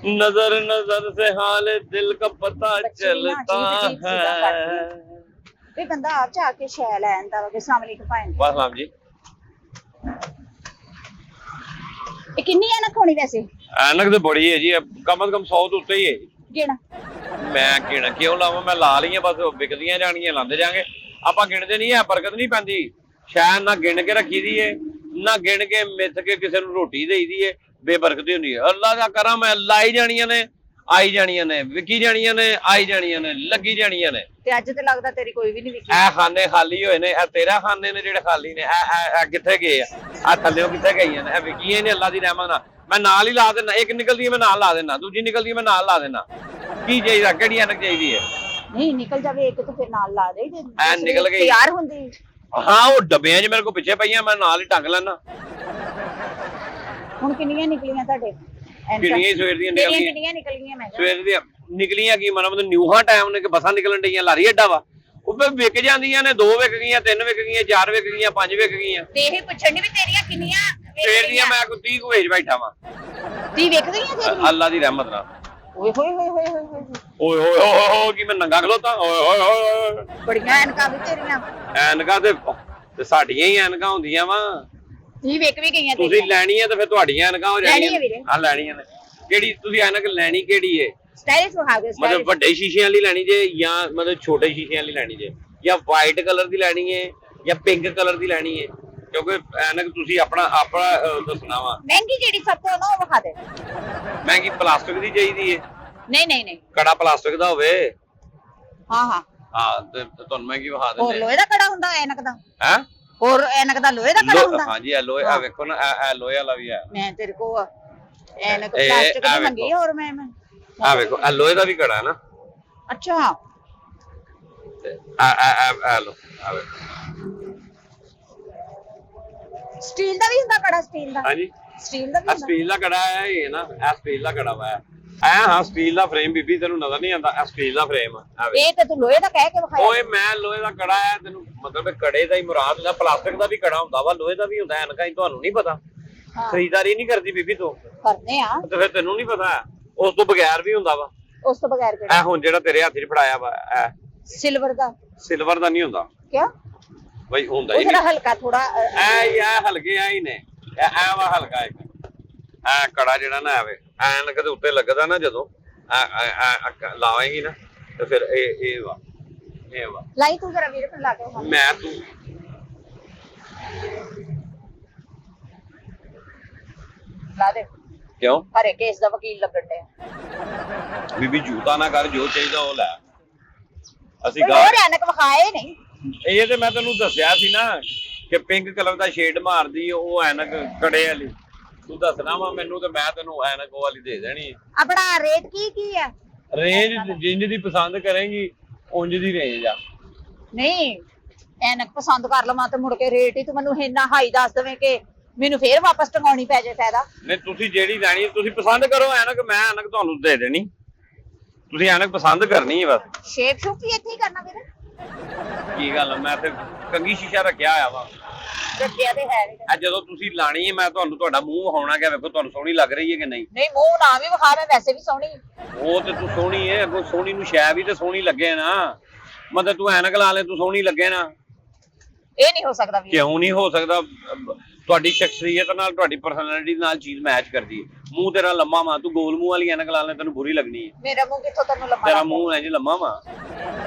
नजर नजर से हाल दिल का पता चलता है। ਵੀ ਬੰਦਾ ਆਪ ਜਾ ਕੇ ਸ਼ੈ ਲੈ ਆਂਦਾ ਵਾ ਅਸਲਾਮ ਅਲੈਕੁਮ ਭਾਈ। ਵਾਸਲਾਮ ਜੀ। ਇਹ ਕਿੰਨੀ ਐਨਕ ਹੋਣੀ ਵੈਸੇ? ਐਨਕ ਤੇ ਬੜੀ ਹੈ ਜੀ, ਕਮ ਸੇ ਕਮ 100 ਤੋਂ ਉੱਤੇ ਹੀ ਹੈ। ਗਿਣ। ਮੈਂ ਗਿਣ ਕਿਉਂ ਲਾਵਾਂ, ਮੈਂ ਲਾ ਲਈਆਂ ਬਸ, ਵਿਕਦੀਆਂ ਜਾਣਗੀਆਂ, ਲਾਉਂਦੇ ਜਾਾਂਗੇ। ਆਪਾਂ ਗਿਣਦੇ ਨਹੀਂ ਹੈ, ਬਰਕਤ ਨਹੀਂ ਪੈਂਦੀ। ਸ਼ਾਇਦ ਨਾ ਗਿਣ ਕੇ ਰੱਖੀ ਦੀ ਏ, ਨਾ ਗਿਣ ਕੇ ਮਿੱਥ ਕੇ ਕਿਸੇ ਨੂੰ ਰੋਟੀ ਦੇਈ ਦੀ ਏ, ਬੇਬਰਕਤੀ ਹੁੰਦੀ ਹੈ। ਅੱਲਾ ਦਾ ਕਰਮ ਹੈ, ਲਾਈ ਜਾਣੀਆਂ ਨੇ, ਆਈ ਜਾਣੀਆਂ ਨੇ, ਵਿਕੀ ਜਾਣੀਆਂ ਨੇ, ਆਈ ਜਾਣੀਆਂ ਨੇ, ਲੱਗੀ ਜਾਣੀਆਂ ਨੇ। ਤੇ ਅੱਜ ਤੇ ਲੱਗਦਾ ਤੇਰੀ ਕੋਈ ਵੀ ਨਹੀਂ ਵਿਕੀ। ਇਹ ਖਾਨੇ ਖਾਲੀ ਹੋਏ ਨੇ, ਇਹ ਤੇਰਾ ਖਾਨੇ ਨੇ ਜਿਹੜੇ ਖਾਲੀ ਨੇ। ਇਹ ਕਿੱਥੇ ਗਏ ਆ ਥੱਲੇ ਕਿੱਥੇ ਗਈਆਂ ਨੇ? ਇਹ ਵਿਕੀਆਂ ਨੇ ਅੱਲਾ ਦੀ ਰਹਿਮਤ ਨਾਲ। ਮੈਂ ਨਾਲ ਹੀ ਲਾ ਦੇਣਾ, ਇੱਕ ਨਿਕਲਦੀ ਹੈ ਮੈਂ ਨਾਲ ਲਾ ਦੇਣਾ, ਦੂਜੀ ਨਿਕਲਦੀ ਹੈ ਮੈਂ ਨਾਲ ਲਾ ਦੇਣਾ। ਕੀ ਚਾਹੀਦਾ, ਕਿਹੜੀ ਐਨਕ ਚਾਹੀਦੀ ਹੈ? ਨਹੀਂ ਨਿਕਲ ਜਾਵੇ ਇੱਕ ਤਾਂ ਫਿਰ ਨਾਲ ਲਾ ਦੇ। ਐ ਨਿਕਲ ਗਈ ਤਿਆਰ ਹੁੰਦੀ। ਹਾਂ ਉਹ ਡੱਬਿਆਂ 'ਚ ਮੇਰੇ ਕੋਲ ਪਿੱਛੇ ਪਈਆਂ, ਮੈਂ ਨਾਲ ਹੀ ਟੰਗ ਲੈਣਾ। ਹੁਣ ਕਿੰਨੀਆਂ ਨਿਕਲੀਆਂ ਤੁਹਾਡੇ? ਕਿੰਨੀਆਂ ਸਵੇਰ ਦੀਆਂ ਨਿਕਲੀਆਂ ਮੈਂ ਸਵੇਰ ਦੀਆਂ ਨਿਕਲੀਆਂ ਕੀ ਮਤਲਬ ਨਿਊਹਾ ਟਾਈਮ ਨੇ ਕਿ ਬੱਸਾਂ ਨਿਕਲਣ ਡਈਆਂ, ਲਾਰੀ ਅੱਡਾ ਵਾ, ਉਹ ਵਿਕ ਜਾਂਦੀਆਂ ਨੇ। 2 ਵਿਕ ਗਈਆਂ, 3 ਵਿਕ ਗਈਆਂ, 4 ਵਿਕ ਗਈਆਂ, 5 ਵਿਕ ਗਈਆਂ। ਤੇ ਇਹ ਪੁੱਛਣ ਦੀ ਵੀ ਤੇਰੀਆਂ ਕਿੰਨੀਆਂ ਸਵੇਰ ਦੀਆਂ ਮੈਂ ਕੋਈ 30 ਵੇਚ ਬੈਠਾ ਵਾਂ। 30 ਵਿਕ ਗਈਆਂ ਤੇਰੀਆਂ? ਅੱਲਾ ਦੀ ਰਹਿਮਤ ਨਾਲ। ਓਏ ਹੋਏ ਹੋਏ ਹੋਏ ਹੋਏ ਓਏ ਹੋਏ ਹੋਏ ਹੋਏ ਕੀ ਮੈਂ ਨੰਗਾ ਖਲੋਤਾ? ਓਏ ਹੋਏ ਹੋਏ ਬੜੀਆਂ ਐਨਕਾਂ ਵੀ ਤੇਰੀਆਂ। ਐਨਕਾਂ ਤੇ ਸਾਡੀਆਂ ਹੀ ਐਨਕਾਂ ਹੁੰਦੀਆਂ ਵਾ। 30 ਵਿਕ ਵੀ ਗਈਆਂ ਤੁਸੀਂ ਲੈਣੀ ਹੈ ਤੇ ਫਿਰ ਤੁਹਾਡੀਆਂ ਐਨਕਾਂ ਹੋ ਜਾਣੀਆਂ। ਹਾਂ ਲੈਣੀਆਂ ਨੇ। ਕਿਹੜੀ ਤੁਸੀਂ ਐਨਕ ਲੈਣੀ ਕਿਹੜੀ ਏ? ਸਟਾਈਲਿਸ਼ ਵਿਖਾਓ। ਮਤਲਬ ਵੱਡੇ ਸ਼ੀਸ਼ਿਆਂ ਵਾਲੀ ਲੈਣੀ ਜੇ ਜਾਂ ਮਤਲਬ ਛੋਟੇ ਸ਼ੀਸ਼ਿਆਂ ਵਾਲੀ ਲੈਣੀ ਜੇ, ਜਾਂ ਵਾਈਟ ਕਲਰ ਦੀ ਲੈਣੀ ਹੈ ਜਾਂ ਪਿੰਕ ਕਲਰ ਦੀ ਲੈਣੀ ਹੈ? ਕਿਉਂਕਿ ਐਨਕ ਤੁਸੀਂ ਆਪਣਾ ਦੱਸਣਾ ਵਾ। ਮਹਿੰਗੀ ਜਿਹੜੀ ਸਭ ਤੋਂ ਨਾ ਉਹ ਵਿਖਾ ਦੇ। ਮਹਿੰਗੀ ਪਲਾਸਟਿਕ ਦੀ ਚਾਹੀਦੀ ਹੈ? ਨਹੀਂ ਕੜਾ ਪਲਾਸਟਿਕ ਦਾ ਹੋਵੇ। ਹਾਂ ਤੇ ਤੁਹਾਨੂੰ ਮਹਿੰਗੀ ਵਿਖਾ ਹੋਰ ਦਿੰਦੇ। ਲੋਹੇ ਦਾ ਕੜਾ ਹੁੰਦਾ ਐਨਕ ਦਾ? ਹੈ ਹੋਰ ਐਨਕ ਦਾ ਲੋਹੇ ਦਾ ਕੜਾ ਹੁੰਦਾ? ਹਾਂਜੀ ਇਹ ਲੋਹੇ, ਆ ਵੇਖੋ ਨਾ, ਇਹ ਲੋਹੇ ਵਾਲਾ ਵੀ ਹੈ। ਮੈਂ ਤੇਰੇ ਕੋ ਐਨਕ ਪਲਾਸਟਿਕ ਦੀ ਮੰਗੀ ਹੋਰ ਮੈਂ ਆ ਵੇਖੋ ਇਹ ਲੋਹੇ ਦਾ ਵੀ ਕੜਾ ਹੈ ਨਾ। ਅੱਛਾ ਤੇ ਆ ਲੋ, ਆ ਵੇਖੋ ਸਟੀਲ ਦਾ ਵੀ ਹੁੰਦਾ ਕੜਾ? ਸਟੀਲ ਦਾ? ਹਾਂਜੀ ਸਟੀਲ ਦਾ ਵੀ ਹੁੰਦਾ। ਸਟੀਲ ਦਾ ਕੜਾ ਹੈ ਇਹ ਨਾ, ਇਹ ਸਟੀਲ ਦਾ ਕੜਾ ਵਾ। ਹਾਂ ਸਟੀਲ ਦਾ ਫਰੇਮ ਬੀਬੀ ਤੈਨੂੰ ਨਜ਼ਰ ਨਹੀਂ ਆਉਂਦਾ? ਇਹ ਸਟੀਲ ਦਾ ਫਰੇਮ ਆ। ਇਹ ਤੇ ਤੂੰ ਲੋਹੇ ਦਾ ਕਹਿ ਕੇ ਵਿਖਾਇਆ। ਓਏ ਮੈਂ ਲੋਹੇ ਦਾ ਕੜਾ ਹੈ, ਤੈਨੂੰ ਮਤਲਬ ਕੜੇ ਦਾ ਹੀ ਮੁਰਾਦ ਹੁੰਦਾ। ਪਲਾਸਟਿਕ ਦਾ ਵੀ ਕੜਾ ਹੁੰਦਾ ਵਾ, ਲੋਹੇ ਦਾ ਵੀ ਹੁੰਦਾ। ਐਨਕਾਂ ਹੀ ਤੁਹਾਨੂੰ ਨਹੀਂ ਪਤਾ? ਖਰੀਦਦਾਰੀ ਨਹੀਂ ਕਰਦੀ ਬੀਬੀ ਤੂੰ? ਕਰਦੇ ਆ। ਤੇ ਫਿਰ ਤੈਨੂੰ ਨਹੀਂ ਪਤਾ? ਉਸ ਤੋਂ ਬਗੈਰ ਵੀ ਹੁੰਦਾ ਵਾ। ਉਸ ਤੋਂ ਬਗੈਰ ਕਿਹੜਾ? ਇਹ ਹੁਣ ਜਿਹੜਾ ਤੇਰੇ ਹੱਥ 'ਚ ਫੜਾਇਆ ਵਾ ਸਿਲਵਰ ਦਾ? ਸਿਲਵਰ ਦਾ ਨਹੀਂ ਹੁੰਦਾ। ਕਿਉਂ ਬਈ ਹੁੰਦਾ ਹੀ ਨਹੀਂ। ਹਲਕਾ ਥੋੜਾ ਇਹ ਹਲਕੇ ਆ ਹੀ ਨੇ। ਇਹ ਵਾ ਹਲਕਾ ਇੱਕ। ਇਹ ਕੜਾ ਜਿਹੜਾ ਨਾ ਆਵੇ ਐਨਕ ਦੇ ਉੱਤੇ ਲੱਗਦਾ ਨਾ, ਜਦੋਂ ਲਾਵੇਂਗੀ ਨਾ ਤੇ ਫਿਰ ਇਹ ਵਾ ਲਾਈ ਤੂੰ ਜਰਾ ਵੀਰੇ ਫਿਰ ਲਾ ਕੇ ਮੈਂ ਤੂੰ ਲਾ ਦੇ। ਕਿਉਂ? ਹਰੇ ਕੇਸ ਦਾ ਵਕੀਲ ਲੱਗਣ ਡਿਆ। ਬੀਬੀ ਜੂਤਾ ਨਾ ਕਰ, ਜੋ ਚਾਹੀਦਾ ਉਹ ਲੈ। ਅਸੀਂ ਹੋਰ ਐਨਕ ਵਿਖਾਏ ਨਹੀਂ। ਇਹ ਤੇ ਮੈਂ ਤੈਨੂੰ ਦੱਸਿਆ ਸੀ ਨਾ ਕਿ ਪਿੰਕ ਕਲਰ ਦਾ ਸ਼ੇਡ ਮਾਰਦੀ ਉਹ ਐਨਕ ਕੜੇ ਵਾਲੀ। ਤੂੰ ਦੱਸਣਾ ਵਾ ਮੈਨੂੰ ਤੇ ਮੈਂ ਤੈਨੂੰ ਐਨਕ ਉਹ ਵਾਲੀ ਦੇ ਦੇਣੀ। ਆਪਣਾ ਰੇਟ ਕੀ ਹੈ? ਰੇਂਜ ਜਿੰਜ ਦੀ ਪਸੰਦ ਕਰੇਂਗੀ ਉਂਝ ਦੀ ਰੇਂਜ ਆ। ਨਹੀਂ ਐਨਕ ਪਸੰਦ ਕਰ ਲਵਾਂ ਤੇ ਮੁੜ ਕੇ ਰੇਟ ਹੀ ਤੂੰ ਮੈਨੂੰ ਇੰਨਾ ਹਾਈ ਦੱਸ ਦੇਵੇਂ ਕਿ ਮੈਨੂੰ ਫੇਰ ਵਾਪਸ ਟੰਗਾਉਣੀ ਪੈ ਜਾਏ। ਫਾਇਦਾ ਨਹੀਂ, ਤੁਸੀਂ ਜਿਹੜੀ ਲੈਣੀ ਤੁਸੀਂ ਪਸੰਦ ਕਰੋ ਐਨਕ, ਮੈਂ ਐਨਕ ਤੁਹਾਨੂੰ ਦੇ ਦੇਣੀ। ਤੁਸੀਂ ਐਨਕ ਪਸੰਦ ਕਰਨੀ ਹੈ ਬਸ। ਸ਼ੇਪ ਸ਼ੂਪ ਵੀ ਇੱਥੇ ਹੀ ਕਰਨਾ ਵੀਰੇ? ਕੀ ਗੱਲ, ਮੈਂ ਤੇ ਕੰਗੀ ਸ਼ੀਸ਼ਾ ਰੱਖਿਆ ਹੋਇਆ ਵਾ। ਰੱਖਿਆ ਤੇ ਹੈ ਆ ਜਦੋਂ ਤੁਸੀਂ ਲਾਣੀ ਹੈ ਮੈਂ ਤੁਹਾਨੂੰ ਤੁਹਾਡਾ ਮੂੰਹ ਵਿਖਾਉਣਾ ਕਿ ਵੇਖੋ ਤੁਹਾਨੂੰ ਸੋਹਣੀ ਲੱਗ ਰਹੀ ਹੈ ਕਿ ਨਹੀਂ। ਨਹੀਂ ਮੂੰਹ ਨਾ ਵੀ ਵਿਖਾ ਰਿਹਾ, ਵੈਸੇ ਵੀ ਸੋਹਣੀ। ਉਹ ਤੇ ਤੂੰ ਸੋਹਣੀ ਹੈ, ਅੱਗੋਂ ਸੋਹਣੀ ਨੂੰ ਸ਼ੈ ਵੀ ਤੇ ਸੋਹਣੀ ਲੱਗੇ ਨਾ। ਮਤਲਬ ਤੂੰ ਐਨਕ ਲਾ ਲੈ, ਤੂੰ ਸੋਹਣੀ ਲੱਗੇ ਨਾ। ਇਹ ਨਹੀਂ ਹੋ ਸਕਦਾ ਵੀਰੇ। ਕਿਉਂ ਨਹੀਂ ਹੋ ਸਕਦਾ? ਤੁਹਾਡੀ ਸ਼ਖਸੀਅਤ ਨਾਲ, ਤੁਹਾਡੀ ਪਰਸਨੈਲਿਟੀ ਨਾਲ ਚੀਜ਼ ਮੈਚ ਕਰਦੀ ਹੈ। ਮੂੰਹ ਤੇਰਾ ਲੰਮਾ ਵਾ, ਤੂੰ ਗੋਲ ਮੂੰਹ ਵਾਲੀ ਐਨਕ ਲਾ ਲੈ ਤੈਨੂੰ ਬੁਰੀ ਲੱਗਣੀ ਹੈ। ਮੇਰਾ ਮੂੰਹ ਕਿੱਥੋਂ ਤੈਨੂੰ ਲੰਮਾ? ਤੇਰਾ ਮੂੰਹ ਐ ਜੀ ਲੰਮਾ ਵਾ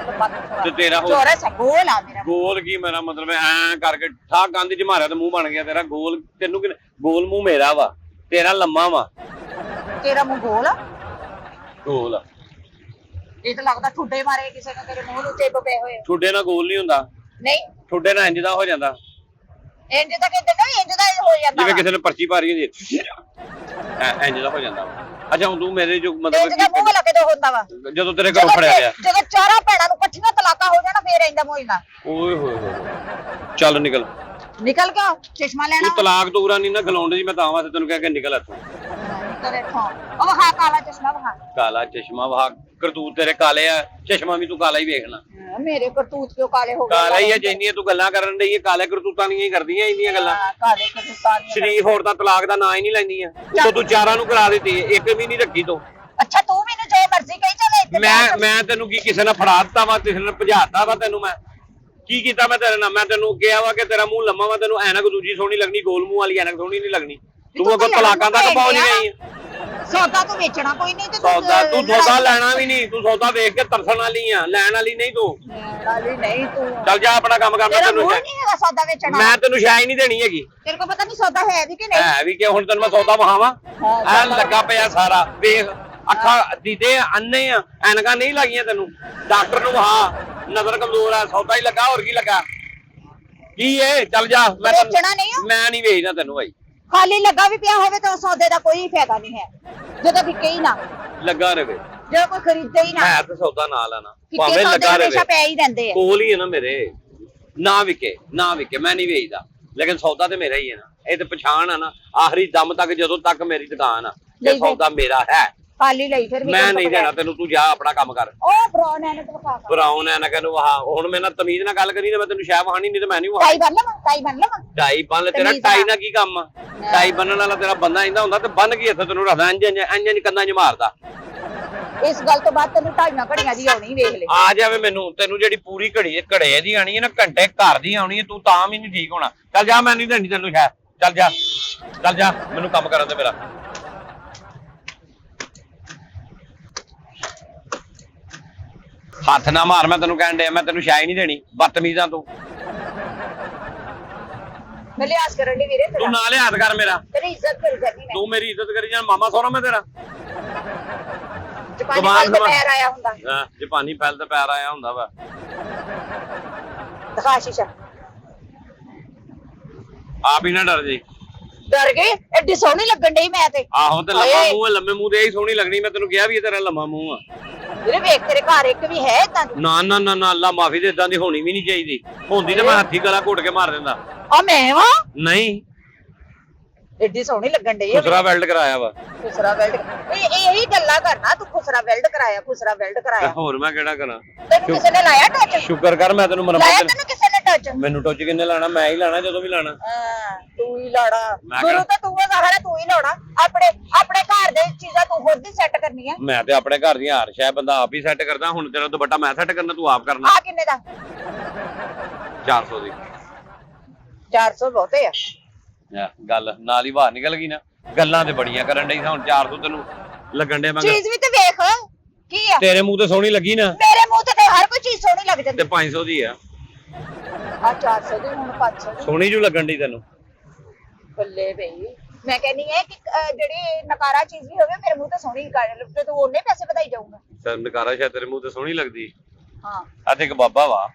ਤੇ ਤੇਰਾ ਚੌਰਸ ਗੋਲ ਆ ਮੇਰਾ। ਗੋਲ ਕੀ ਮੇਰਾ ਮਤਲਬ ਐ ਕਰਕੇ ਠਾ ਕੰਧ 'ਚ ਮਾਰਿਆ ਤੇ ਮੂੰਹ ਬਣ ਗਿਆ ਤੇਰਾ ਗੋਲ। ਤੈਨੂੰ ਕਿ ਗੋਲ ਮੂੰਹ ਮੇਰਾ ਵਾ, ਤੇਰਾ ਲੰਮਾ ਵਾ। ਤੇਰਾ ਮੂੰਹ ਗੋਲ ਆ? ਗੋਲ ਇਹ ਤਾਂ ਲੱਗਦਾ ਠੁੱਡੇ ਮਾਰੇ ਕਿਸੇ ਨੇ ਤੇਰੇ ਮੂੰਹ ਨੂੰ ਚਿੱਪ ਪਏ ਹੋਏ। ਠੁੱਡੇ ਨਾਲ ਗੋਲ ਨਹੀਂ ਹੁੰਦਾ। ਨਹੀਂ ਠੁੱਡੇ ਨਾਲ ਇੰਜ ਦਾ ਹੋ ਜਾਂਦਾ। ਇੰਜ ਤਾਂ ਕਹਿੰਦੇ ਨਾ, ਇੰਜ ਦਾ ਹੋ ਜਾਂਦਾ ਜਿਵੇਂ ਕਿਸੇ ਨੇ ਪਰਚੀ ਪਾਰੀ ਹੁੰਦੀ ਇੰਜ ਦਾ ਹੋ ਜਾਂਦਾ। ਅੱਛਾ ਹੁਣ ਤੂੰ ਮੇਰੇ ਜੋ ਮਤਲਬ ਇੰਜ ਦਾ ਮੂੰਹ ਲੱਗੇ ਤੋਂ ਹੁੰਦਾ ਵਾ ਜਦੋਂ ਤੇਰੇ ਘਰੋਂ ਫੜਿਆ ਗਿਆ। ਜਦੋਂ ਚਾਰਾਂ ਭੈਣਾਂ ਨੂੰ ਇਕੱਠੀਆਂ ਤਲਾਕਾਂ ਹੋ ਜਾਣਾ ਫੇਰ ਇੰਦਾ ਮੂੰਹ ਹੁੰਦਾ। ਓਏ ਹੋਏ ਹੋਏ ਚੱਲ ਨਿਕਲ ਨਿਕਲ ਕਿਉਂ? ਚਸ਼ਮਾ ਲੈਣਾ? ਤੂੰ ਤਲਾਕ ਤੋਂ ਉਰਾ ਨਹੀਂ ਨਾ ਖਲਾਉਂਦੇ ਜੀ, ਮੈਂ ਤਾਂ ਆਵਾਂ ਤੇ ਤੈਨੂੰ ਕਹਿ ਕੇ ਨਿਕਲ ਇੱਥੋਂ। ਨਿਕਲ ਇੱਥੋਂ। ਉਹ ਵਿਖਾ ਕਾਲਾ ਚਸ਼ਮਾ ਵਿਖਾ। ਕਾਲਾ ਚਸ਼ਮਾ ਵਾਹ, ਕਰਤੂਤ ਤੇਰੇ ਕਾਲੇ ਆ, ਚਸ਼ਮਾ ਵੀ ਤੂੰ ਕਾਲਾ ਹੀ ਵੇਖਣਾ। ਮੇਰੇ ਕਰਤੂਤ ਕਿਉਂ ਕਾਲੇ ਹੋ ਗਏ? ਕਾਲਾ ਹੀ ਆ, ਜਿੰਨੀਆਂ ਤੂੰ ਗੱਲਾਂ ਕਰਨ ਡਈ ਕਾਲੇ ਕਰਤੂਤਾਂ ਦੀਆਂ ਹੀ ਕਰਦੀਆਂ ਇੰਨੀਆਂ ਗੱਲਾਂ। ਕਾਲੇ ਕਰਤੂਤਾਂ ਦੀਆਂ। ਸ਼ਰੀਫ ਔਰਤਾਂ ਤਲਾਕ ਦਾ ਨਾਂ ਹੀ ਨਹੀਂ ਲੈਂਦੀਆਂ। ਤੂੰ ਚਾਰਾਂ ਨੂੰ ਕਰਾ ਦਿੱਤੀ, ਇੱਕ ਵੀ ਨਹੀਂ ਰੱਖੀ ਤੂੰ। ਮਰਜ਼ੀ ਕਹੀ ਚੱਲ ਇੱਥੇ ਮੈਂ ਤੈਨੂੰ ਕੀ ਕਿਸੇ ਨੇ ਫੜਾ ਦਿੱਤਾ ਵਾ, ਕਿਸੇ ਨੇ ਭਜਾਤਾ ਵਾ ਤੈਨੂੰ? ਮੈਂ ਕੀ ਕੀਤਾ ਮੈਂ ਤੇਰੇ ਨਾਲ? ਮੈਂ ਤੈਨੂੰ ਕਿਹਾ ਵਾ ਕਿ ਤੇਰਾ ਮੂੰਹ ਲੰਮਾ ਵਾ, ਤੈਨੂੰ ਐਨਕ ਦੂਜੀ ਸੋਹਣੀ ਲੱਗਣੀ, ਗੋਲ ਮੂੰਹ ਵਾਲੀ ਐਨਕ ਸੋਹਣੀ ਨਹੀਂ ਲੱਗਣੀ। ਤੂੰ ਅੱਗੋਂ ਤਲਾਕਾਂ ਤੱਕ ਪਹੁੰਚ ਗਈ। ਸੌਦਾ ਤੂੰ ਵੇਚਣਾ ਕੋਈ ਨਹੀਂ ਤੇ ਤੂੰ ਸੌਦਾ ਲੈਣਾ ਵੀ ਨਹੀਂ, ਤੂੰ ਸੌਦਾ ਵੇਖ ਕੇ ਤਰਸਣ ਵਾਲੀ ਆ, ਲੈਣ ਵਾਲੀ ਨਹੀਂ ਤੂੰ। ਲੈਣ ਵਾਲੀ ਨਹੀਂ ਤੂੰ। ਚੱਲ ਜਾ ਆਪਣਾ ਕੰਮ ਕਰ। ਮੈਂ ਤੈਨੂੰ ਨਹੀਂ ਹੈਗਾ ਸੌਦਾ ਵੇਚਣਾ। ਮੈਂ ਤੈਨੂੰ ਸ਼ਾਇ ਹੀ ਨਹੀਂ ਦੇਣੀ ਹੈਗੀ। ਤੇਰੇ ਕੋਲ ਪਤਾ ਨਹੀਂ ਸੌਦਾ ਹੈ ਵੀ ਕਿ ਨਹੀਂ ਹੈ ਵੀ ਕਿ ਹੁਣ ਤੈਨੂੰ ਮੈਂ ਸੌਦਾ ਵਹਾਵਾਂ? ਐ ਲੱਗਾ ਪਿਆ ਸਾਰਾ ਵੇਖ, ਅੱਖਾਂ ਦੀਦੇ ਅੰਨੇ ਆ, ਐਨਕਾਂ ਨਹੀਂ ਲੱਗੀਆਂ ਤੈਨੂੰ। ਡਾਕਟਰ ਨੂੰ ਵਹਾ, ਨਜ਼ਰ ਕਮਜ਼ੋਰ ਆ, ਸੌਦਾ ਹੀ ਲੱਗਾ, ਹੋਰ ਕੀ ਲੱਗਾ? ਕੀ ਏ? ਚੱਲ ਜਾ। ਵੇਚਣਾ ਨਹੀਂ ਆ। ਮੈਂ ਨਹੀਂ ਵੇਚਦਾ ਤੈਨੂੰ ਭਾਈ। ਖਾਲੀ ਲੱਗਾ ਵੀ ਪਿਆ ਹੋਵੇ ਤਾਂ ਸੌਦੇ ਦਾ ਕੋਈ ਫਾਇਦਾ ਨਹੀਂ ਹੈ ਜਦੋਂ ਵਿਕੇ ਹੀ ਨਾ। ਲੱਗਾ ਰਵੇ ਜਦੋਂ ਕੋਈ ਖਰੀਦੇ ਹੀ ਨਾ। ਹੈ ਤੇ ਸੌਦਾ ਨਾਲ ਆ ਨਾ, ਭਾਵੇਂ ਲੱਗਾ ਰਹੇ ਹਮੇਸ਼ਾ ਪੈ ਹੀ ਰਹਿੰਦੇ ਆ। ਕੋਲ ਹੀ ਹੈ ਨਾ ਮੇਰੇ। ਨਾ ਵਿਕੇ ਨਾ ਵਿਕੇ, ਮੈਂ ਨਹੀਂ ਵੇਚਦਾ, ਲੇਕਿਨ ਸੌਦਾ ਤੇ ਮੇਰਾ ਹੀ ਹੈ ਨਾ। ਇਹ ਤੇ ਪਛਾਣ ਆ ਨਾ, ਆਖਰੀ ਦਮ ਤੱਕ ਜਦੋਂ ਤੱਕ ਮੇਰੀ ਦੁਕਾਨ ਆ, ਇਹ ਸੌਦਾ ਮੇਰਾ ਹੈ। ਖਾਲੀ ਲਈ ਫਿਰ ਮੈਂ ਨਹੀਂ ਦੇਣਾ ਤੈਨੂੰ, ਤੂੰ ਜਾ ਆਪਣਾ ਕੰਮ ਕਰ। ਉਹ ਬਰਾਉਨ ਐਨਕ ਵਿਖਾ। ਬਰਾਉਨ ਐਨਕ ਨੂੰ ਵਹਾ। ਹੁਣ ਮੇਰੇ ਨਾਲ ਤਮੀਜ਼ ਨਾਲ ਗੱਲ ਕਰੀ ਨਾ, ਮੈਂ ਤੈਨੂੰ ਸ਼ਾਇ ਵਹਾਣੀ, ਨਹੀਂ ਤੇ ਮੈਂ ਨਹੀਂ ਵਹਾ। ਟਾਈ ਬੰਨ ਲਵਾਂ, ਟਾਈ ਬੰਨ ਲਵਾਂ। ਟਾਈ ਬੰਨ ਲੈ। ਤੇਰਾ ਟਾਈ ਨਾਲ ਕੀ ਕੰਮ ਆ? ਟਾਈ ਬੰਨਣ ਵਾਲਾ ਤੇਰਾ ਬੰਦਾ ਇੰਦਾ ਹੁੰਦਾ ਤੇ ਬੰਨ ਕੀ ਇੱਥੇ ਤੈਨੂੰ ਰੱਖਦਾ ਇੰਜ ਕੰਨਾਂ 'ਚ ਮਾਰਦਾ। ਇਸ ਗੱਲ ਤੋਂ ਬਾਅਦ ਤੈਨੂੰ ਢਾਈਆਂ ਘੜੀਆਂ ਦੀ ਆਉਣੀ ਵੇਖ ਲੈ। ਆ ਜਾਵੇ ਮੈਨੂੰ, ਤੈਨੂੰ ਜਿਹੜੀ ਪੂਰੀ ਘੜੀ ਘੜੇ ਦੀ ਆਣੀ ਹੈ ਨਾ, ਘੰਟੇ ਘਰ ਦੀ ਆਉਣੀ ਹੈ, ਤੂੰ ਤਾਂ ਵੀ ਨਹੀਂ ਠੀਕ ਹੋਣਾ। ਚੱਲ ਜਾ, ਮੈਂ ਨਹੀਂ ਦੇਣੀ ਤੈਨੂੰ ਸ਼ਾਇ। ਚੱਲ ਜਾ, ਚੱਲ ਜਾ, ਮੈਨੂੰ ਕੰਮ ਕਰਨ ਦੇ ਮੇਰਾ। ਹੱਥ ਨਾ ਮਾਰ, ਮੈਂ ਤੈਨੂੰ ਕਹਿਣ ਡਿਆ, ਮੈਂ ਤੈਨੂੰ ਸ਼ਾਇ ਨਹੀਂ ਦੇਣੀ। ਬਦਤਮੀਜ਼ਾਂ ਤੂੰ। ਮੈਂ ਲਿਆਸ ਕਰਨ ਦੀ ਵੀਰੇ ਤੂੰ ਨਾ ਲਿਆਦ ਕਰ ਮੇਰਾ। ਤੇਰੀ ਇੱਜ਼ਤ ਕਰੀ ਜਾਂਦੀ ਮੈਂ। ਤੂੰ ਮੇਰੀ ਇੱਜ਼ਤ ਕਰੀ ਜਾਂ ਮਾਮਾ ਸੋਹਣਾ ਮੈਂ ਤੇਰਾ? ਜਪਾਨੀ ਫਲ ਤੇ ਪੈਰ ਆਇਆ ਹੁੰਦਾ। ਹਾਂ, ਜਪਾਨੀ ਫਲ ਤੇ ਪੈਰ ਆਇਆ ਹੁੰਦਾ ਵਾ। ਦਿਖਾ ਸ਼ੀਸ਼ਾ। ਆਪ ਹੀ ਨਾ ਡਰ ਜੀ। ਡਰ ਗਏ? ਐਡੀ ਸੋਹਣੀ ਲੱਗਣ ਡਈ ਮੈਂ ਤੇ। ਆਹੋ ਤੇ ਲੰਮਾ ਮੂੰਹ ਹੈ, ਲੰਮੇ ਮੂੰਹ ਦੇ ਹੀ ਸੋਹਣੀ ਲੱਗਣੀ। ਮੈਂ ਤੈਨੂੰ ਕਿਹਾ ਵੀ ਇਹ ਤੇਰਾ ਲੰਮਾ ਮੂੰਹ ਆ। ਵੀਰੇ ਵੇਖ ਤੇਰੇ ਘਰ ਇੱਕ ਵੀ ਹੈ ਇਦਾਂ ਦੀ? ਨਾ ਨਾ ਨਾ ਨਾ, ਅੱਲਾ ਮਾਫੀ ਦੇ, ਇਦਾਂ ਦੀ ਹੋਣੀ ਵੀ ਨਹੀਂ ਚਾਹੀਦੀ। ਹੁੰਦੀ ਤੇ ਮੈਂ ਹੱਥੀ ਗਲਾ ਘੁੱਟ ਕੇ ਮਾਰ ਦਿੰਦਾ। ਆ ਮੈਂ ਵਾ? ਨਹੀਂ, ਐਡੀ ਸੋਹਣੀ ਲੱਗਣ ਡਈ। ਖੁਸਰਾ ਵੈਲਡ ਕਰਾਇਆ ਵਾ। ਖੁਸਰਾ ਵੈਲਡ? ਇਹੀ ਗੱਲਾਂ ਕਰਨਾ ਤੂੰ। ਖੁਸਰਾ ਵੈਲਡ ਕਰਾਇਆ, ਖੁਸਰਾ ਵੈਲਡ ਕਰਾਇਆ। ਹੋਰ ਮੈਂ ਕਿਹੜਾ ਕਰਾਂ? ਤੈਨੂੰ ਕਿਸੇ ਨੇ ਲਾਇਆ ਟੱਚ? ਸ਼ੁਕਰ ਕਰ ਮੈਂ ਤੈਨੂੰ ਲਾਇਆ ਤੈਨੂੰ ਕਿਸੇ ਨੇ ਟੱਚ? ਮੈਨੂੰ ਟੱਚ ਕਿੰਨੇ ਲਾਣਾ? ਮੈਂ ਹੀ ਲਾਣਾ ਜਦੋਂ ਵੀ ਲਾਣਾ। ਹਾਂ, ਤੂੰ ਹੀ ਲਾੜਾ। ਗੁਰੂ ਤਾਂ ਤੂੰ ਹੈ, ਸਾਰਾ ਤੂੰ ਹੀ ਲਾਉਣਾ। ਆਪਣੇ ਘਰ ਦੇ ਚੀਜ਼ਾਂ ਤੂੰ ਖੁਦ ਹੀ ਸੈੱਟ ਕਰਨੀਆਂ। ਮੈਂ ਤੇ ਆਪਣੇ ਘਰ ਦੀਆਂ ਹਰ ਸ਼ੈ ਬੰਦਾ ਆਪ ਹੀ ਸੈੱਟ ਕਰਦਾ। ਹੁਣ ਤੇਰਾ ਦੁਪੱਟਾ ਮੈਂ ਸੈੱਟ ਕਰਨਾ, ਤੂੰ ਆਪ ਕਰਨਾ। ਆ ਕਿੰਨੇ ਦਾ? 400 ਦੀ। 400 ਬਹੁਤੇ ਆ। ਗੱਲ ਨਾਲ ਹੀ ਬਾਹਰ ਨਿਕਲ ਗਈ ਨਾ। ਗੱਲਾਂ ਤੇ ਬੜੀਆਂ ਕਰਨ ਡਈ। ਹੁਣ 400 ਤੈਨੂੰ ਲੱਗਣ ਡਿਆ। ਮੈਂ ਚੀਜ਼ ਵੀ ਤੇ ਵੇਖ ਕੀ ਆ। ਤੇਰੇ ਮੂੰਹ ਤੇ ਸੋਹਣੀ ਲੱਗੀ ਨਾ। ਮੇਰੇ ਮੂੰਹ ਤੇ ਹਰ ਕੋਈ ਚੀਜ਼ ਸੋਹਣੀ ਲੱਗ ਜਾਂਦੀ। ਤੇ 500 ਦੀ ਆ। ਆ 400 ਦੀ, ਹੁਣ 500 ਦੀ। ਸੋਹਣੀ ਜੂ ਲੱਗਣ ਡਈ ਤੈਨੂੰ। ਬੱਲੇ ਬਈ, ਮੈਂ ਕਹਿੰਨੀ ਹੈ ਕਿ ਜਿਹੜੀ ਨਕਾਰਾ ਚੀਜ਼ ਵੀ ਹੋਵੇ ਮੇਰੇ ਮੂੰਹ ਤੇ ਸੋਹਣੀ ਤੇ ਤੂੰ ਉਹਨੇ ਪੈਸੇ ਵਧਾਈ ਜਾਊਗਾ। ਸਰ ਨਕਾਰਾ ਸ਼ਾਇਦ ਤੇਰੇ ਮੂੰਹ ਤੇ ਸੋਹਣੀ ਲੱਗਦੀ। ਹਾਂ, ਆ ਤੇ ਇੱਕ ਬਾਬਾ ਵਾ,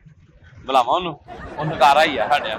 ਬੁਲਾਵਾ ਉਹਨੂੰ। ਉਹ ਨਕਾਰਾ ਹੀ ਆ ਸਾਡੇ।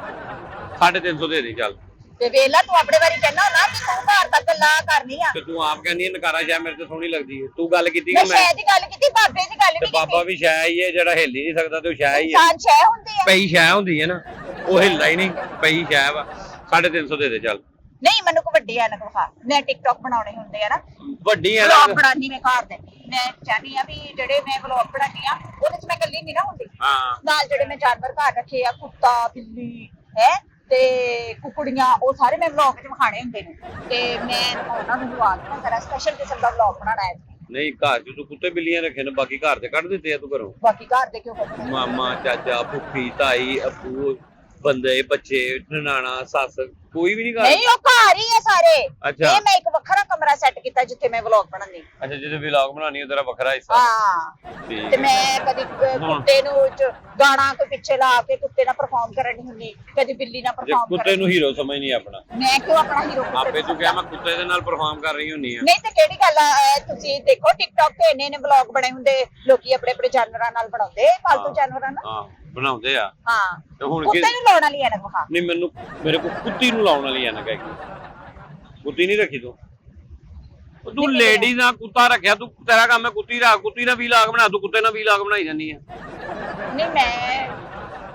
350 ਦੇ ਦੇ ਚੱਲ। ਤੇ ਵੇਲਾ ਤੂੰ ਆਪਣੇ ਬਾਰੇ ਕਹਿਣਾ ਨਾ ਕਿ ਤੂੰ ਘਰ ਤੱਕ ਗੱਲਾਂ ਕਰਨੀ ਆ। ਤੇ ਤੂੰ ਆਪ ਕਹਿੰਦੀ ਹੈ ਨਕਾਰਾ ਸ਼ਾਇਦ ਮੇਰੇ ਤੇ ਸੋਹਣੀ ਲੱਗਦੀ ਹੈ। ਤੂੰ ਗੱਲ ਕੀਤੀ ਮੈਂ ਕਿ ਮੈਂ ਸ਼ਾਇਦ ਦੀ ਗੱਲ ਕੀਤੀ, ਬਾਬੇ ਦੀ ਗੱਲ ਵੀ ਤੇ ਕੀਤੀ। ਬਾਬਾ ਵੀ ਸ਼ਾਇਦ ਹੀ ਹੈ, ਜਿਹੜਾ ਹਿੱਲ ਹੀ ਨਹੀਂ ਸਕਦਾ ਤੇ ਉਹ ਸ਼ਾਇਦ ਹੀ ਹੈ। ਇਨਸਾਨ ਸ਼ੈ ਹੁੰਦੀ ਆ। ਪਈ ਸ਼ਾਇਦ ਹੁੰਦੀ ਹੈ ਨਾ, ਉਹ ਹਿੱਲਦਾ ਹੀ ਨਹੀਂ। ਪਈ ਸ਼ਾਇਦ ਵਾ। 350 ਦੇ ਦੇ ਚੱਲ। ਨਹੀਂ, ਮੈਨੂੰ ਕੋ ਵੱਡੀ ਐਨਕ ਵਿਖਾ। ਮੈਂ ਟਿਕਟੌਕ ਬਣਾਉਣੇ ਹੁੰਦੇ ਆ ਨਾ, ਵੱਡੀ ਹੈ ਵਲੌਗ ਨਾ। ਬਣਾਉਣੀ ਮੈਂ ਘਰ ਦੇ। ਮੈਂ ਚਾਹਨੀ ਆ ਵੀ ਜਿਹੜੇ ਮੈਂ ਵਲੌਗ ਬਣਾਉਣੀ ਆ ਉਹਦੇ ਚ ਮੈਂ ਇਕੱਲੀ ਨਹੀਂ ਨਾ ਹੁੰਦੀ। ਹਾਂ, ਨਾਲ ਜਿਹੜੇ ਮੈਂ ਜਾਨਵਰ ਘਰ ਰੱਖੇ ਆ, ਕੁੱਤਾ, ਬਿੱਲੀ ਹੈ ਤੇ ਕੁਕੜੀਆਂ, ਉਹ ਸਾਰੇ ਮੈਂ ਵਲੌਗ ਚ ਵਿਖਾਣੇ ਹੁੰਦੇ ਨੇ। ਤੇ ਮੈਂ ਉਹਨਾਂ ਨੂੰ ਲਵਾ ਕੇ ਤੇਰਾ ਸਪੈਸ਼ਲ ਕਿਸਮ ਦਾ ਵਲੌਗ ਬਣਾਉਣਾ ਹੈ। ਨਹੀਂ ਘਰ ਚ ਤੂੰ ਕੁੱਤੇ ਬਿੱਲੀਆਂ ਰੱਖੇ ਨੇ, ਬਾਕੀ ਘਰ ਤੇ ਕੱਢ ਦਿੱਤੇ ਆ ਤੂੰ ਘਰੋਂ। ਬਾਕੀ ਘਰ ਦੇ ਕਿਉਂ ਕੱਢਣੇ? ਮਾਮਾ, ਚਾਚਾ, ਫੁੱਫੀ, ਤਾਈ, ਅੱਬੂ, ਬੰਦੇ, ਬੱਚੇ, ਨਨਾਣਾ, ਸੱਸ, ਕੋਈ ਵੀ ਨਹੀਂ ਘਰ। ਨਹੀਂ, ਉਹ ਘਰ ਹੀ ਆ ਸਾਰੇ। ਅੱਛਾ। ਇਹ ਮੈਂ ਇੱਕ ਵੱਖਰਾ ਕਮਰਾ ਸੈੱਟ ਕੀਤਾ ਜਿੱਥੇ ਮੈਂ ਵਲੌਗ ਬਣਾਉਣੀ। ਅੱਛਾ, ਜਿਹਦੇ ਵਲੌਗ ਬਣਾਉਣੀ ਉਹ ਤੇਰਾ ਵੱਖਰਾ ਹਿੱਸਾ। ਹਾਂ, ਠੀਕ ਤੇ ਮੈਂ ਕਦੀ ਕੁੱਤੇ ਨੂੰ ਗਾਣਾ ਕੋਈ ਪਿੱਛੇ ਲਾ ਕੇ ਕੁੱਤੇ ਨਾਲ ਪਰਫਾਰਮ ਕਰਨੀ ਹੁੰਦੀ, ਕਦੀ ਬਿੱਲੀ ਨਾਲ ਜੇ ਪਰਫਾਰਮ ਕੁੱਤੇ ਨੂੰ ਹੀਰੋ ਸਮਝਣੀ ਆਪਣਾ। ਮੈਂ ਕਿਉਂ ਆਪਣਾ ਹੀਰੋ ਆਪੇ ਤੂੰ ਕਿਹਾ ਮੈਂ ਕੁੱਤੇ ਦੇ ਨਾਲ ਪਰਫਾਰਮ ਕਰ ਰਹੀ ਹੁੰਨੀ ਆ। ਨਹੀਂ ਤੇ ਕਿਹੜੀ ਗੱਲ ਆ? ਤੁਸੀਂ ਦੇਖੋ ਟਿਕਟੌਕ ਤੇ ਇੰਨੇ ਵਲੌਗ ਬਣੇ ਹੁੰਦੇ, ਲੋਕੀ ਆਪਣੇ ਆਪਣੇ ਜਾਨਵਰਾਂ ਨਾਲ ਬਣਾਉਂਦੇ, ਪਾਲਤੂ ਜਾਨਵਰਾਂ ਨਾਲ। ਹਾਂ, ਬਣਾਉਂਦੇ ਆ। ਹਾਂ, ਤੇ ਹੁਣ ਕੁੱਤੇ ਨੂੰ ਲਾਉਣ ਵਾਲੀ ਐਨਕ ਵਿਖਾ। ਨਹੀਂ, ਮੈਨੂੰ ਮੇਰੇ ਕੋਲ ਕੁੱਤੀ ਨੂੰ ਲਾਉਣ ਵਾਲੀ ਐਨਕ ਹੈਗੀ। ਕੁੱਤੀ ਨਹੀਂ ਰੱਖੀ ਤੂੰ। ਤੂੰ ਲੇਡੀ ਨਾਲ ਕੁੱਤਾ ਰੱਖਿਆ, ਤੂੰ ਤੇਰਾ ਕੰਮ ਹੈ ਕੁੱਤੀ ਰੱਖ। ਕੁੱਤੀ ਨਾਲ ਵੀਲਾਗ ਬਣਾ, ਤੂੰ ਕੁੱਤੇ ਨਾਲ ਵੀਲਾਗ ਬਣਾਈ ਜਾਂਦੀ ਆ। ਨਹੀਂ, ਮੈਂ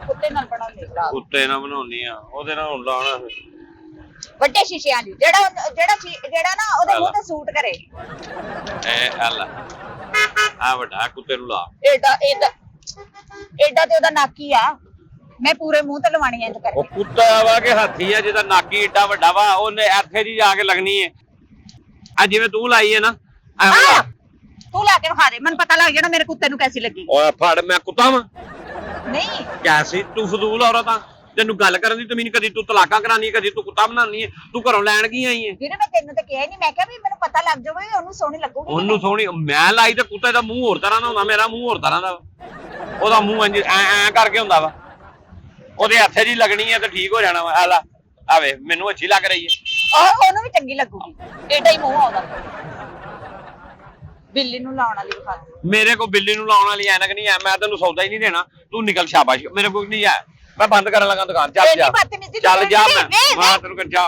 ਕੁੱਤੇ ਨਾਲ ਬਣਾਉਂਦੀ ਵਲੌਗ। ਕੁੱਤੇ ਨਾਲ ਬਣਾਉਣੀ ਆ, ਉਹਦੇ ਨਾਲ ਹੁਣ ਲਾਉਣਾ। ਵੱਡੇ ਸ਼ੀਸ਼ਿਆਂ ਦੀ, ਜਿਹੜਾ ਨਾ ਉਹਦੇ ਮੂੰਹ ਤੇ ਸੂਟ ਕਰੇ। ਇਹ ਹਲ ਆ ਵੱਡਾ ਕੁੱਤੇ ਨੂੰ ਲਾ। ਏਡਾ ਤੇ ਉਹਦਾ ਨੱਕ ਹੀ ਆ। ਮੈਂ ਪੂਰੇ ਮੂੰਹ ਤੇ ਲਵਾਣੀ ਐ ਇੰਜ ਕਰਕੇ। ਉਹ ਕੁੱਤਾ ਵਾ ਕਿ ਹਾਥੀ ਆ ਜਿਹਦਾ ਨੱਕ ਹੀ ਏਡਾ ਵੱਡਾ ਵਾ, ਉਹਨੇ ਇੱਥੇ ਜੀ ਜਾ ਕੇ ਲੱਗਣੀ ਹੈ। ਆ ਜਿਵੇਂ ਤੂੰ ਲਾਈ ਹੈ ਨਾ, ਐਵੇਂ ਲਾ। ਤੂੰ ਲਾ ਕੇ ਵਿਖਾ ਦੇ, ਮੈਨੂੰ ਪਤਾ ਲੱਗ ਜਾਣਾ ਮੇਰੇ ਕੁੱਤੇ ਨੂੰ ਕੈਸੀ ਲੱਗੀ। ਓਏ ਫੜ, ਮੈਂ ਕੁੱਤਾ ਵਾਂ? ਨਹੀਂ ਕੈਸੀ ਤੂੰ ਫਜ਼ੂਲ ਔਰਤ ਆ, ਤੈਨੂੰ ਗੱਲ ਕਰਨ ਦੀ ਤਮੀਨ, ਕਦੀ ਤੂੰ ਤਲਾਕਾਂ ਕਰਾਨੀ, ਕਦੀ ਤੂੰ ਕੁੱਤਾ ਬਣਾਉਣੀ ਹੈ, ਤੂੰ ਘਰੋਂ ਲੈਣ ਕੀ ਆਈ ਹੈ? ਵੀਰੇ ਮੈਂ ਤੈਨੂੰ ਤਾਂ ਕਿਹਾ ਹੀ ਨਹੀਂ, ਮੈਂ ਕਿਹਾ ਵੀ ਮੈਨੂੰ ਪਤਾ ਲੱਗ ਜਾਵੇ ਉਹਨੂੰ ਸੋਹਣੀ ਲੱਗੂਗੀ। ਉਹਨੂੰ ਸੋਹਣੀ ਮੈਂ ਲਾਈ ਤੇ ਕੁੱਤੇ ਦਾ ਮੂੰਹ ਹੋਰ ਤਰ੍ਹਾਂ ਦਾ ਹੁੰਦਾ, ਮੇਰਾ ਮੂੰਹ ਹੋਰ ਤਰ੍ਹਾਂ ਦਾ ਵਾ। ਉਹਦਾ ਮੂੰਹ ਇੰਜ ਐ ਕਰਕੇ ਹੁੰਦਾ ਵਾ, ਉਹਦੇ ਹੱਥੇ ਜੀ ਲੱਗਣੀ ਹੈ ਤੇ ਠੀਕ ਹੋ ਜਾਣਾ ਵਾ। ਆ ਲੈ ਆਵੇ, ਮੈਨੂੰ ਅੱਛੀ ਲੱਗ ਰਹੀ ਹੈ। ਉਹਨੂੰ ਵੀ ਚੰਗੀ ਲੱਗੂਗੀ, ਏਡਾ ਹੀ ਮੂੰਹ ਆਉਂਦਾ। ਬਿੱਲੀ ਨੂੰ ਲਾਉਣ ਵਾਲੀ ਵਿਖਾ ਦੇ। ਮੇਰੇ ਕੋਲ ਬਿੱਲੀ ਨੂੰ ਲਾਉਣ ਵਾਲੀ ਐਨਕ ਨਹੀਂ ਹੈ, ਮੈਂ ਤੈਨੂੰ ਸੌਦਾ ਹੀ ਨਹੀਂ ਦੇਣਾ, ਤੂੰ ਨਿਕਲ, ਸ਼ਾਬਾਸ਼, ਮੇਰੇ ਕੋਲ ਨਹੀਂ ਹੈ, ਮੈਂ ਬੰਦ ਕਰਨ ਲੱਗਾ ਦੁਕਾਨ। ਚੱਲ ਜਾ, ਚੱਲ ਜਾ, ਮੈਂ ਤੈਨੂੰ ਜਾ।